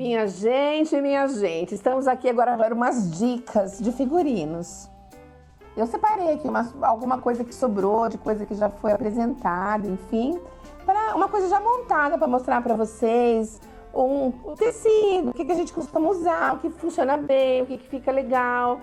Minha gente, estamos aqui agora para umas dicas de figurinos. Eu separei aqui alguma coisa que sobrou, de coisa que já foi apresentada, enfim, para uma coisa já montada para mostrar para vocês o tecido, o que a gente costuma usar, o que funciona bem, o que fica legal.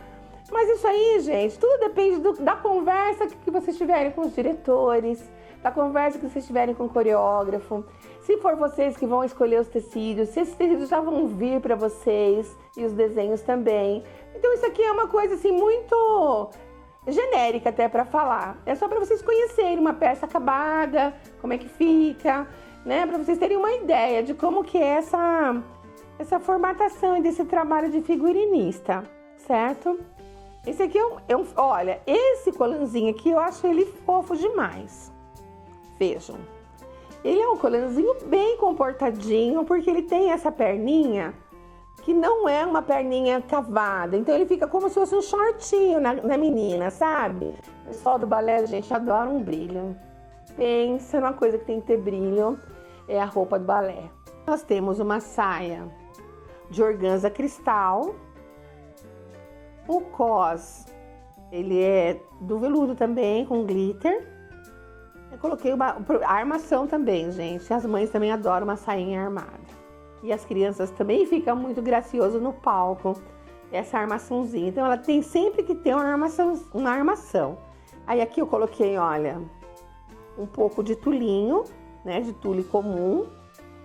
Mas isso aí, gente, tudo depende da conversa que vocês tiverem com os diretores, da conversa que vocês tiverem com o coreógrafo. Se for vocês que vão escolher os tecidos, se esses tecidos já vão vir para vocês e os desenhos também. Então isso aqui é uma coisa assim muito genérica até para falar. É só para vocês conhecerem uma peça acabada, como é que fica, né? Para vocês terem uma ideia de como que é essa formatação desse trabalho de figurinista, certo? Esse aqui olha, esse colanzinho aqui eu acho ele fofo demais. Vejam. Ele é um colanzinho bem comportadinho, porque ele tem essa perninha que não é uma perninha cavada. Então ele fica como se fosse um shortinho na menina, sabe? O pessoal do balé, gente, adora um brilho. Pensa numa coisa que tem que ter brilho, é a roupa do balé. Nós temos uma saia de organza cristal. O cos, ele é do veludo também, com glitter. Eu coloquei a armação também, gente. As mães também adoram uma sainha armada. E as crianças também ficam muito gracioso no palco, essa armaçãozinha. Então ela tem sempre que ter uma armação. Aí aqui eu coloquei, olha, um pouco de tulinho, né, de tule comum,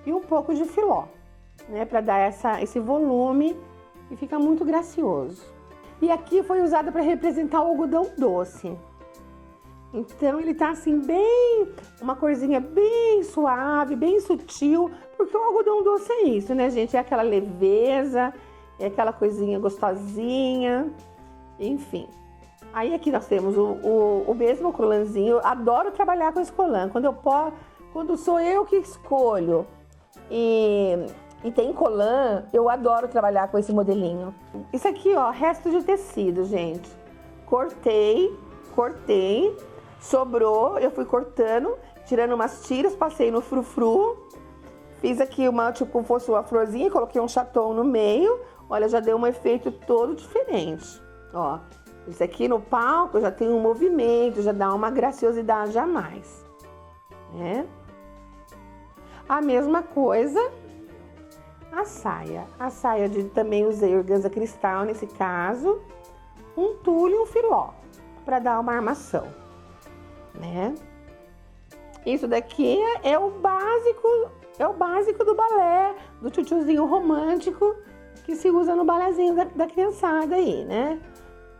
e um pouco de filó, né, para dar esse volume e fica muito gracioso. E aqui foi usado para representar o algodão doce. Então ele tá assim uma corzinha bem suave, bem sutil, porque o algodão doce é isso, né, gente? É aquela leveza, é aquela coisinha gostosinha, enfim. Aí aqui nós temos o mesmo colanzinho. Eu adoro trabalhar com esse colan. Quando sou eu que escolho e tem colan, eu adoro trabalhar com esse modelinho. Isso aqui, ó, resto de tecido, gente. Cortei. Sobrou, eu fui cortando, tirando umas tiras, passei no frufru. Fiz aqui tipo como fosse uma florzinha, coloquei um chaton no meio. Olha, já deu um efeito todo diferente. Ó, isso aqui no palco já tem um movimento, já dá uma graciosidade a mais, né? A mesma coisa a saia. A saia também usei organza cristal nesse caso, um tule e um filó para dar uma armação, né? Isso daqui é o básico do balé, do tchutchuzinho romântico que se usa no balézinho da criançada aí, né?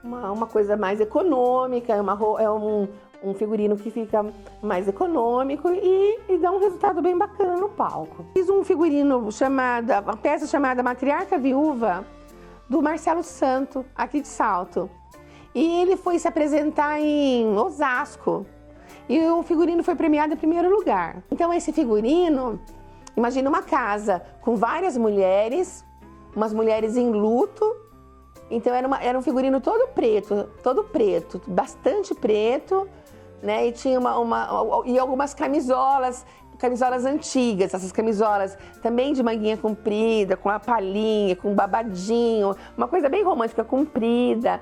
Uma coisa mais econômica, é um figurino que fica mais econômico e dá um resultado bem bacana no palco. Fiz um figurino uma peça chamada Matriarca Viúva, do Marcelo Santo, aqui de Salto. E ele foi se apresentar em Osasco. E o figurino foi premiado em primeiro lugar. Então esse figurino, imagina uma casa com várias mulheres, umas mulheres em luto. Então era um figurino todo preto, bastante preto, né? E tinha e algumas camisolas antigas, essas camisolas também de manguinha comprida, com a palhinha, com babadinho, uma coisa bem romântica, comprida.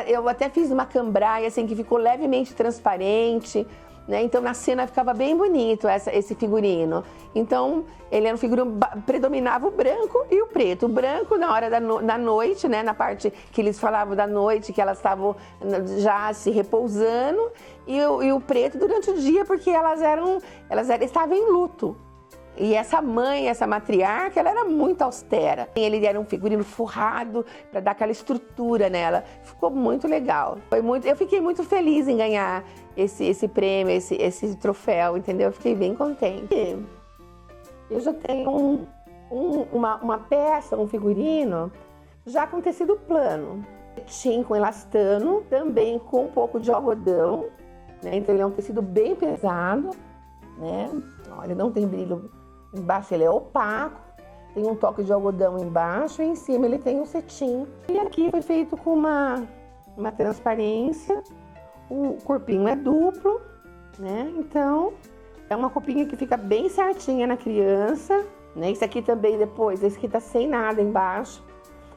Eu até fiz uma cambraia assim que ficou levemente transparente, né? Então na cena ficava bem bonito esse figurino. Então ele era um figurino, predominava o branco e o preto. O branco na hora da noite, né? Na parte que eles falavam da noite, que elas estavam já se repousando, e o preto durante o dia, porque elas estavam em luto. E essa mãe, essa matriarca, ela era muito austera. Ele era um figurino forrado para dar aquela estrutura nela. Ficou muito legal. Eu fiquei muito feliz em ganhar esse prêmio, esse troféu, entendeu? Eu fiquei bem contente. Eu já tenho uma peça, um figurino, já com tecido plano. Cetim com elastano, também com um pouco de algodão, né? Então ele é um tecido bem pesado, né? Olha, não tem brilho embaixo, ele é opaco, tem um toque de algodão embaixo e em cima ele tem um cetim. E aqui foi feito com uma transparência, o corpinho é duplo, né? Então é uma roupinha que fica bem certinha na criança, né? Esse aqui também depois, esse aqui tá sem nada embaixo,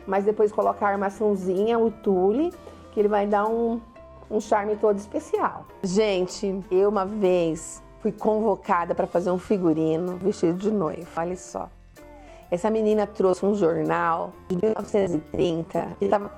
mas depois coloca a armaçãozinha, o tule, que ele vai dar um charme todo especial. Gente, eu uma vez fui convocada para fazer um figurino vestido de noiva, olha só. Essa menina trouxe um jornal de 1930, que estava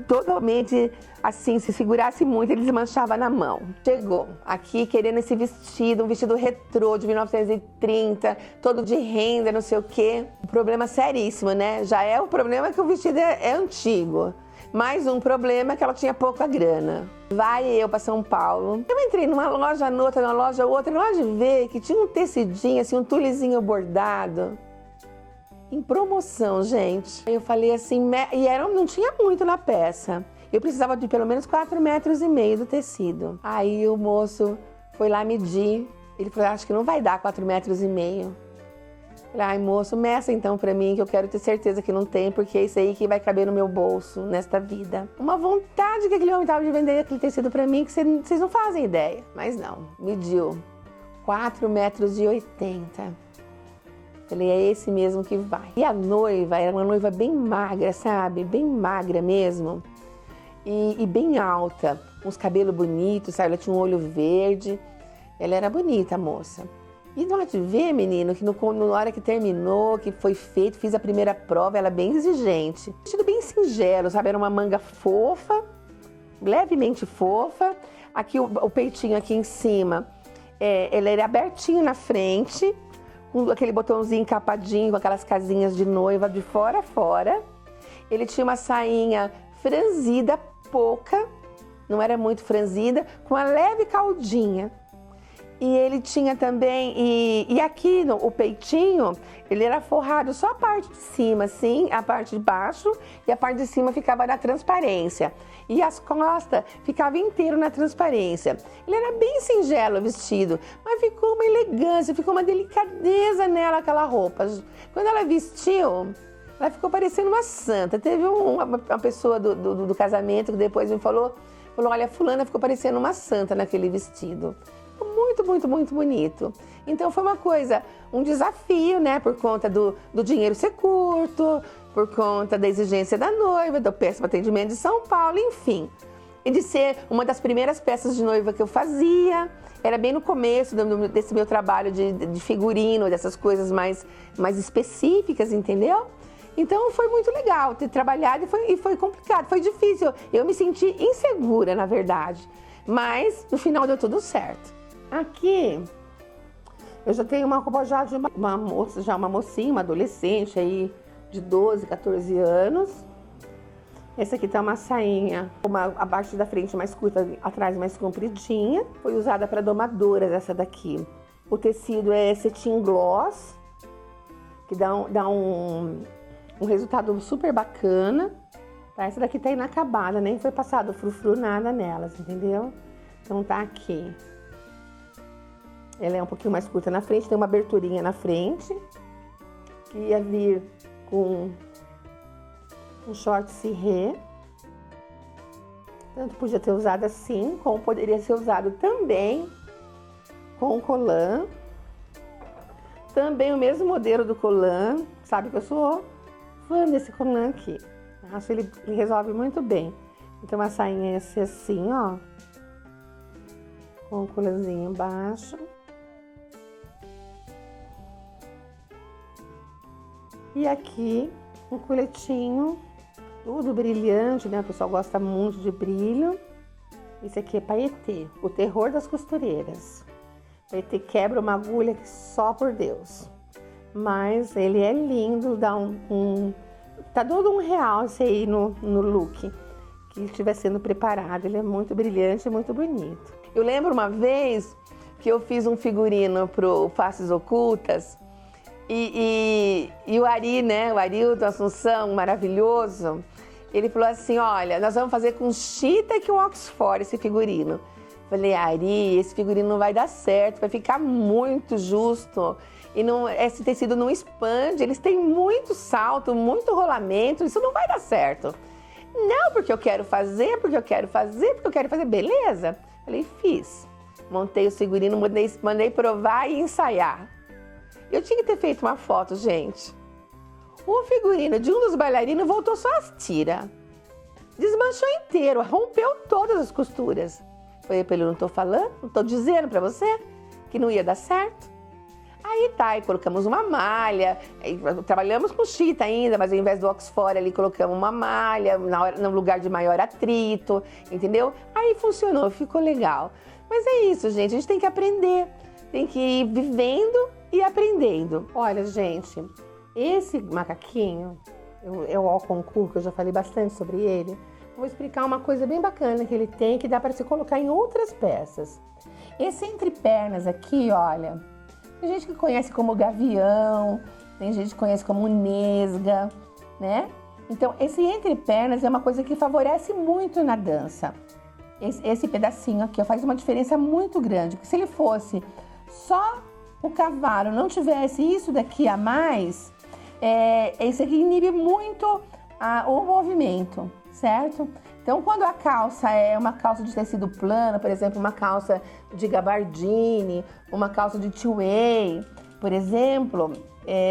totalmente assim, se segurasse muito, ele desmanchava na mão. Chegou aqui querendo esse vestido, um vestido retrô de 1930, todo de renda, não sei o quê. Um problema seríssimo, né? Já é o problema que o vestido é antigo. Mais um problema é que ela tinha pouca grana. Vai eu para São Paulo. Eu entrei numa loja, noutra, numa loja, outra, na hora de ver que tinha um tecidinho, assim, um tulezinho bordado. Em promoção, gente. Aí eu falei assim, não tinha muito na peça. Eu precisava de pelo menos 4,5 metros do tecido. Aí o moço foi lá medir. Ele falou, acho que não vai dar 4,5 metros. Eu falei, ai moço, meça então pra mim, que eu quero ter certeza que não tem, porque é isso aí que vai caber no meu bolso nesta vida. Uma vontade que aquele homem tava de vender aquele tecido pra mim, que vocês não fazem ideia. Mas não, mediu 4,80 metros. Falei, é esse mesmo que vai. E a noiva era uma noiva bem magra, sabe? Bem magra mesmo. E bem alta. Uns cabelos bonitos, sabe? Ela tinha um olho verde. Ela era bonita, a moça. E na hora de ver, menino, que na hora que terminou, que foi feito, fiz a primeira prova, ela bem exigente. Vestido bem singelo, sabe? Era uma manga fofa, levemente fofa. Aqui o peitinho aqui em cima, ele era abertinho na frente, com aquele botãozinho encapadinho, com aquelas casinhas de noiva de fora a fora. Ele tinha uma sainha franzida, pouca, não era muito franzida, com uma leve caldinha. E ele tinha também, e aqui o peitinho, ele era forrado só a parte de cima, assim, a parte de baixo, e a parte de cima ficava na transparência. E as costas ficavam inteiro na transparência. Ele era bem singelo o vestido, mas ficou uma elegância, ficou uma delicadeza nela, aquela roupa. Quando ela vestiu, ela ficou parecendo uma santa. Teve uma pessoa do casamento que depois me falou, olha, fulana ficou parecendo uma santa naquele vestido. Muito, muito, muito bonito. Então foi uma coisa, um desafio, né? Por conta do dinheiro ser curto, por conta da exigência da noiva, do péssimo atendimento de São Paulo, enfim. E de ser uma das primeiras peças de noiva que eu fazia. Era bem no começo desse meu trabalho de figurino, dessas coisas mais específicas, entendeu? Então foi muito legal ter trabalhado e foi complicado, foi difícil. Eu me senti insegura, na verdade. Mas no final deu tudo certo. Aqui, eu já tenho uma roupa já de uma mocinha, uma adolescente aí de 12, 14 anos. Essa aqui tá uma sainha, abaixo da frente mais curta, atrás mais compridinha. Foi usada para domadoras essa daqui. O tecido é cetim gloss, que dá um resultado super bacana. Tá? Essa daqui tá inacabada, nem foi passado frufru nada nelas, entendeu? Então tá aqui. Ela é um pouquinho mais curta na frente, tem uma aberturinha na frente, que ia vir com um short cirré. Tanto podia ter usado assim, como poderia ser usado também com colã. Também o mesmo modelo do colã, sabe que eu sou fã desse colã aqui. Acho ele resolve muito bem. Então a sainha ia ser assim, ó, com o colãzinho embaixo. E aqui, um coletinho, tudo brilhante, né? O pessoal gosta muito de brilho. Esse aqui é paetê, o terror das costureiras. Paetê quebra uma agulha que só por Deus. Mas ele é lindo, dá tá todo um realce aí no look que estiver sendo preparado. Ele é muito brilhante e muito bonito. Eu lembro uma vez que eu fiz um figurino pro Faces Ocultas. E o Ari, né, o Arilton Assunção, maravilhoso, ele falou assim, olha, nós vamos fazer com chita e com Oxford esse figurino. Falei, Ari, esse figurino não vai dar certo, vai ficar muito justo. E esse tecido não expande, eles têm muito salto, muito rolamento, isso não vai dar certo. Não, porque eu quero fazer, beleza? Falei, fiz. Montei o figurino, mandei provar e ensaiar. Eu tinha que ter feito uma foto, gente. O figurino de um dos bailarinos voltou só as tiras. Desmanchou inteiro, rompeu todas as costuras. Foi pelo não tô falando, não tô dizendo pra você que não ia dar certo. Aí tá, aí colocamos uma malha, trabalhamos com chita ainda, mas ao invés do Oxford ali colocamos uma malha no lugar de maior atrito, entendeu? Aí funcionou, ficou legal. Mas é isso, gente, a gente tem que aprender, tem que ir vivendo e aprendendo. Olha, gente, esse macaquinho, o concurso, que eu já falei bastante sobre ele, vou explicar uma coisa bem bacana que ele tem, que dá para se colocar em outras peças. Esse entrepernas aqui, olha, tem gente que conhece como gavião, tem gente que conhece como nesga, né? Então, esse entrepernas é uma coisa que favorece muito na dança. Esse pedacinho aqui ó, faz uma diferença muito grande, porque se ele fosse só o cavalo, não tivesse isso daqui a mais, esse aqui inibe muito o movimento, certo? Então, quando a calça é uma calça de tecido plano, por exemplo, uma calça de gabardine, uma calça de two-way, por exemplo,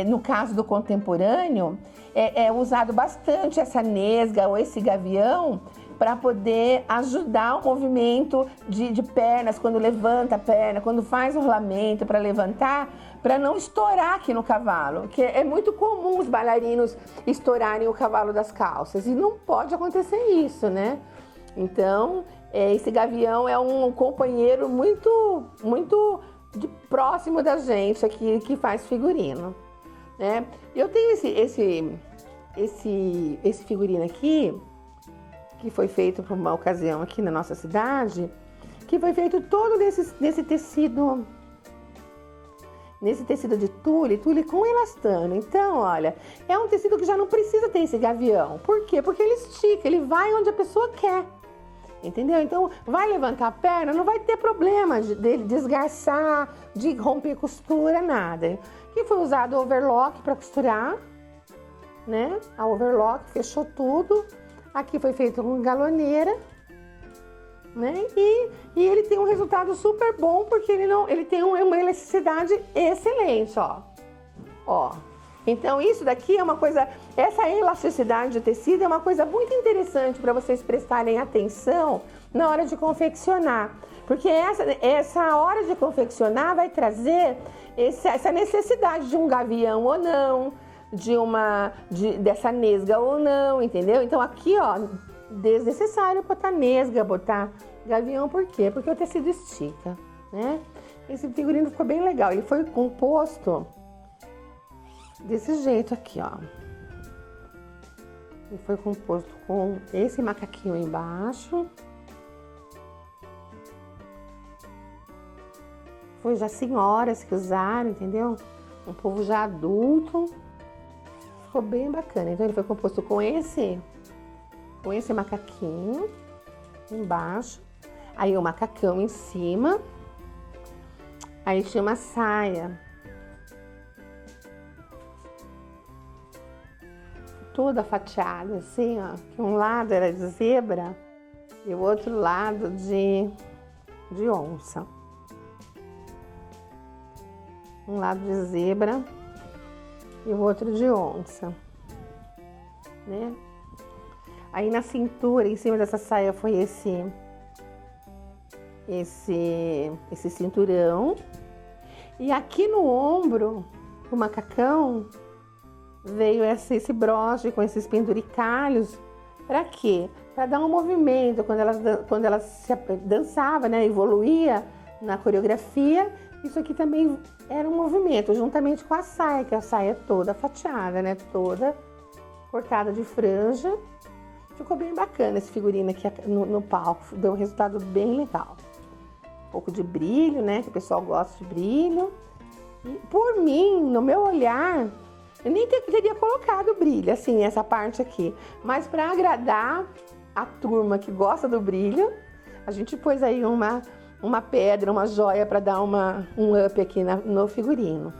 no caso do contemporâneo, é usado bastante essa nesga ou esse gavião para poder ajudar o movimento de pernas, quando levanta a perna, quando faz o rolamento para levantar, para não estourar aqui no cavalo, que é muito comum os bailarinos estourarem o cavalo das calças, e não pode acontecer isso, né? Então, esse gavião é um companheiro muito, muito próximo da gente aqui, que faz figurino, né? Eu tenho esse figurino aqui, que foi feito por uma ocasião aqui na nossa cidade, que foi feito todo nesse tecido de tule com elastano. Então, olha, é um tecido que já não precisa ter esse gavião. Por quê? Porque ele estica, ele vai onde a pessoa quer, entendeu? Então, vai levantar a perna, não vai ter problema dele desgarçar, de romper costura, nada. Aqui foi usado o overlock para costurar, né? A overlock fechou tudo. Aqui foi feito com galoneira, né? E ele tem um resultado super bom, porque ele tem uma elasticidade excelente, ó. Então isso daqui é uma coisa, essa elasticidade de tecido é uma coisa muito interessante para vocês prestarem atenção na hora de confeccionar, porque essa hora de confeccionar vai trazer essa necessidade de um gavião ou não, dessa nesga ou não, entendeu? Então aqui, ó, desnecessário botar nesga, botar gavião, por quê? Porque o tecido estica, né? Esse figurino ficou bem legal, ele foi composto desse jeito aqui, ó. Ele foi composto com esse macaquinho embaixo. Foi já senhoras que usaram, entendeu? Um povo já adulto. Ficou bem bacana. Então ele foi composto com esse macaquinho embaixo, aí o macacão em cima, aí tinha uma saia toda fatiada assim, ó, que um lado era de zebra e o outro lado de onça. Um lado de zebra e o outro de onça, né? Aí na cintura, em cima dessa saia, foi esse cinturão. E aqui no ombro do macacão veio esse broche com esses penduricalhos. Para quê? Para dar um movimento quando ela se dançava, né? Evoluía na coreografia. Isso aqui também era um movimento, juntamente com a saia, que a saia é toda fatiada, né? Toda cortada de franja. Ficou bem bacana esse figurino aqui no palco, deu um resultado bem legal. Um pouco de brilho, né? Que o pessoal gosta de brilho. E por mim, no meu olhar, eu nem teria colocado brilho, assim, essa parte aqui. Mas para agradar a turma que gosta do brilho, a gente pôs aí uma pedra, uma joia para dar um up aqui no figurino.